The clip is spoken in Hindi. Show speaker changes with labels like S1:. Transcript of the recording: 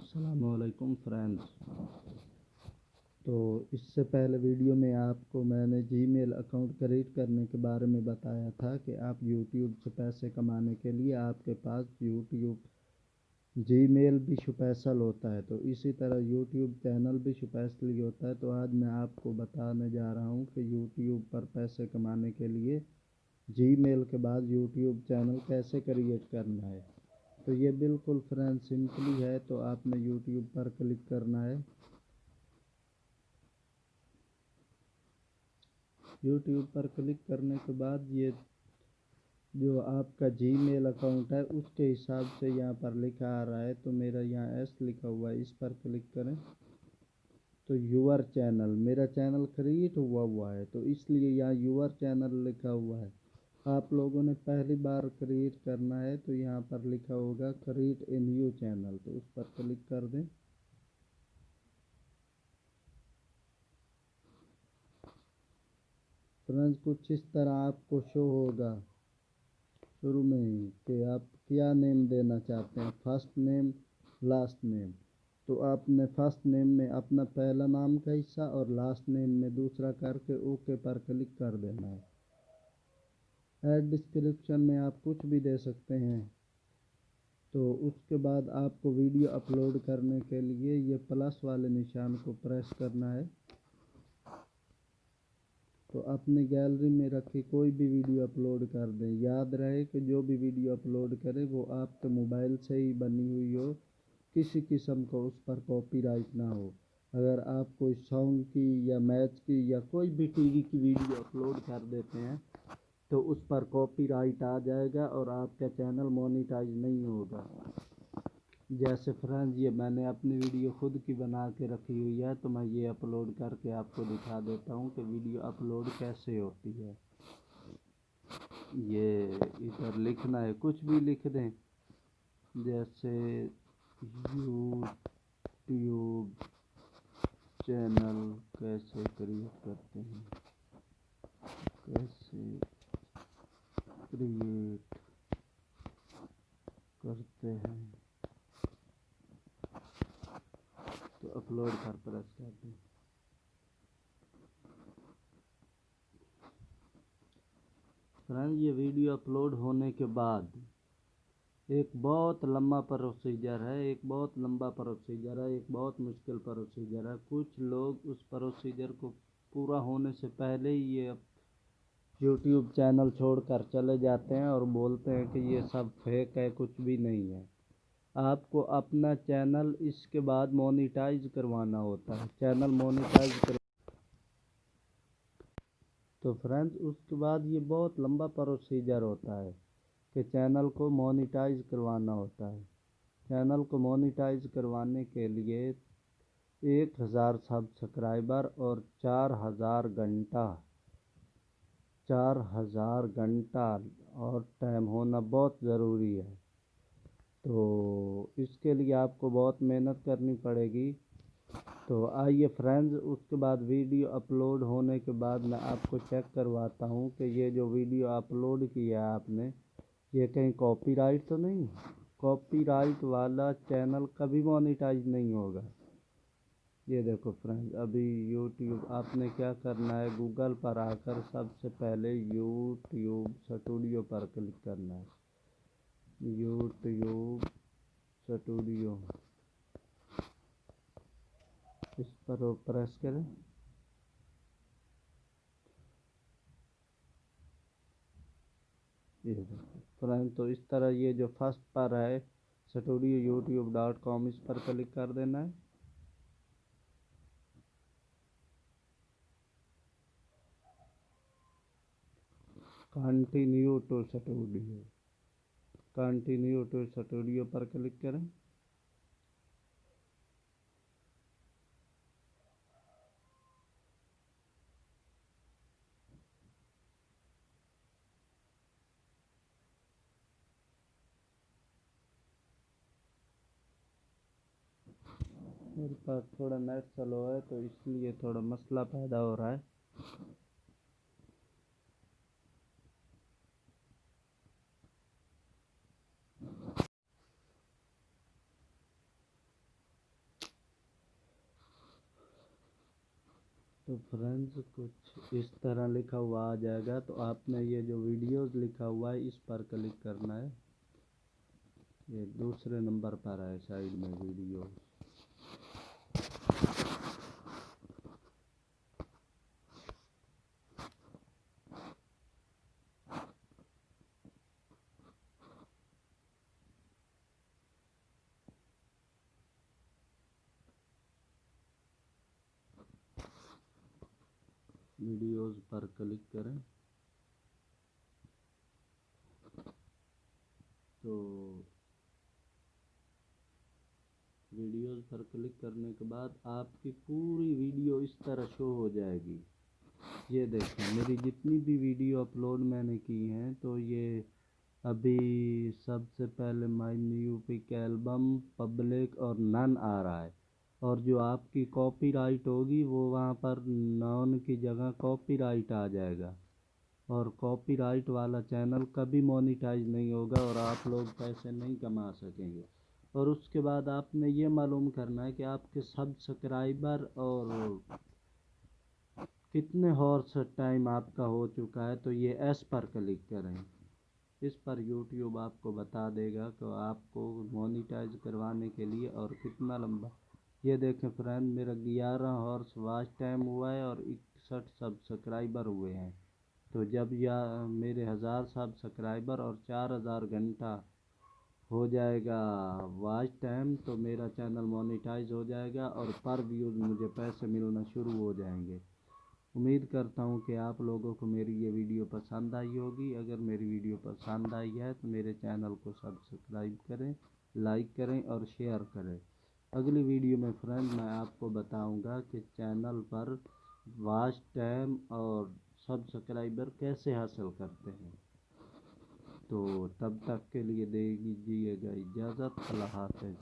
S1: अस्सलामुअलैकुम फ्रेंड्स। तो इससे पहले वीडियो में आपको मैंने जीमेल अकाउंट क्रिएट करने के बारे में बताया था कि आप यूट्यूब से पैसे कमाने के लिए आपके पास यूट्यूब जीमेल भी स्पेशल होता है, तो इसी तरह यूट्यूब चैनल भी स्पेशली होता है। तो आज मैं आपको बताने जा रहा हूँ कि यूट्यूब पर पैसे कमाने के लिए जीमेल के बाद यूट्यूब चैनल कैसे क्रिएट करना है। तो ये बिल्कुल फ्रेंड सिंपली है। तो आपने यूट्यूब पर क्लिक करना है। यूट्यूब पर क्लिक करने के बाद ये जो आपका जीमेल अकाउंट है उसके हिसाब से यहाँ पर लिखा आ रहा है। तो मेरा यहाँ एस लिखा हुआ है, इस पर क्लिक करें तो यूअर चैनल, मेरा चैनल क्रिएट हुआ है तो इसलिए यहाँ यूअर चैनल लिखा हुआ है। आप लोगों ने पहली बार क्रिएट करना है तो यहाँ पर लिखा होगा क्रिएट ए न्यू चैनल, तो उस पर क्लिक कर दें। फ्रेंड्स कुछ इस तरह आपको शो होगा शुरू में ही कि आप क्या नेम देना चाहते हैं, फर्स्ट नेम लास्ट नेम। तो आपने फर्स्ट नेम में अपना पहला नाम का हिस्सा और लास्ट नेम में दूसरा करके ओके पर क्लिक कर देना है। ऐड डिस्क्रिप्शन में आप कुछ भी दे सकते हैं। तो उसके बाद आपको वीडियो अपलोड करने के लिए ये प्लस वाले निशान को प्रेस करना है। तो अपनी गैलरी में रखी कोई भी वीडियो अपलोड कर दें। याद रहे कि जो भी वीडियो अपलोड करें वो आपके मोबाइल से ही बनी हुई हो, किसी किस्म को उस पर कॉपीराइट ना हो। अगर आप कोई सॉन्ग की या मैच की या कोई भी टीवी की वीडियो अपलोड कर देते हैं तो उस पर कॉपीराइट आ जाएगा और आपका चैनल मोनेटाइज नहीं होगा। जैसे फ्रेंड्स ये मैंने अपनी वीडियो खुद की बना के रखी हुई है, तो मैं ये अपलोड करके आपको दिखा देता हूँ कि वीडियो अपलोड कैसे होती है। ये इधर लिखना है, कुछ भी लिख दें, जैसे यूट्यूब चैनल कैसे क्रिएट करते हैं, कैसे क्रिएट करते हैं, तो अपलोड पर प्रेस कर दें। फ्रेंड्स ये वीडियो अपलोड होने के बाद एक बहुत लंबा प्रोसीजर है, एक बहुत लंबा प्रोसीजर है, एक बहुत मुश्किल प्रोसीजर है। कुछ लोग उस प्रोसीजर को पूरा होने से पहले ही ये यूट्यूब चैनल छोड़कर चले जाते हैं और बोलते हैं कि ये सब फेक है, कुछ भी नहीं है। आपको अपना चैनल इसके बाद मोनेटाइज करवाना होता है। चैनल मोनेटाइज कर तो फ्रेंड्स उसके बाद ये बहुत लंबा प्रोसीजर होता है कि चैनल को मोनेटाइज करवाना होता है। चैनल को मोनेटाइज करवाने के लिए 1000 सब्सक्राइबर और 4000 घंटा और टाइम होना बहुत ज़रूरी है। तो इसके लिए आपको बहुत मेहनत करनी पड़ेगी। तो आइए फ्रेंड्स उसके बाद वीडियो अपलोड होने के बाद मैं आपको चेक करवाता हूँ कि ये जो वीडियो अपलोड किया है आपने, ये कहीं कॉपीराइट तो नहीं। कॉपीराइट वाला चैनल कभी मोनेटाइज नहीं होगा। ये देखो फ्रेंड्स, अभी यूट्यूब आपने क्या करना है, गूगल पर आकर सबसे पहले यूट्यूब स्टूडियो पर क्लिक करना है। यूट्यूब स्टूडियो, इस पर प्रेस करें। ये देखो फ्रेंड, तो इस तरह ये जो फर्स्ट पर है studio.youtube.com, इस पर क्लिक कर देना है। कंटिन्यू टू स्टूडियो पर क्लिक करें। मेरे पास थोड़ा नेट स्लो है तो इसलिए थोड़ा मसला पैदा हो रहा है। तो फ्रेंड्स कुछ इस तरह लिखा हुआ आ जाएगा। तो आपने ये जो वीडियोस लिखा हुआ है इस पर क्लिक करना है। ये दूसरे नंबर पर है साइड में वीडियो। वीडियोस पर क्लिक करें तो वीडियोस पर क्लिक करने के बाद आपकी पूरी वीडियो इस तरह शो हो जाएगी। ये देखें मेरी जितनी भी वीडियो अपलोड मैंने की हैं, तो ये अभी सबसे पहले my new pic album, public और नन आ रहा है। और जो आपकी कॉपीराइट होगी वो वहाँ पर नॉन की जगह कॉपीराइट आ जाएगा। और कॉपीराइट वाला चैनल कभी मोनेटाइज नहीं होगा और आप लोग पैसे नहीं कमा सकेंगे। और उसके बाद आपने ये मालूम करना है कि आपके सब्सक्राइबर और कितने हॉर्स टाइम आपका हो चुका है। तो ये एस पर क्लिक करें। इस पर यूट्यूब आपको बता देगा कि आपको मोनेटाइज करवाने के लिए और कितना लंबा। ये देखें फ्रेंड, मेरा 11 हॉर्स वॉच टाइम हुआ है और 61 सब्सक्राइबर हुए हैं। तो जब यह मेरे 1000 सब्सक्राइबर और 4000 घंटा हो जाएगा वॉच टाइम, तो मेरा चैनल मोनेटाइज हो जाएगा और पर व्यूज़ मुझे पैसे मिलना शुरू हो जाएंगे। उम्मीद करता हूँ कि आप लोगों को मेरी ये वीडियो पसंद आई होगी। अगर मेरी वीडियो पसंद आई है तो मेरे चैनल को सब्सक्राइब करें, लाइक करें और शेयर करें। अगली वीडियो में फ्रेंड मैं आपको बताऊंगा कि चैनल पर वॉच टाइम और सब्सक्राइबर कैसे हासिल करते हैं। तो तब तक के लिए दे दीजिएगा इजाज़त। अल्लाह हाफ़िज़।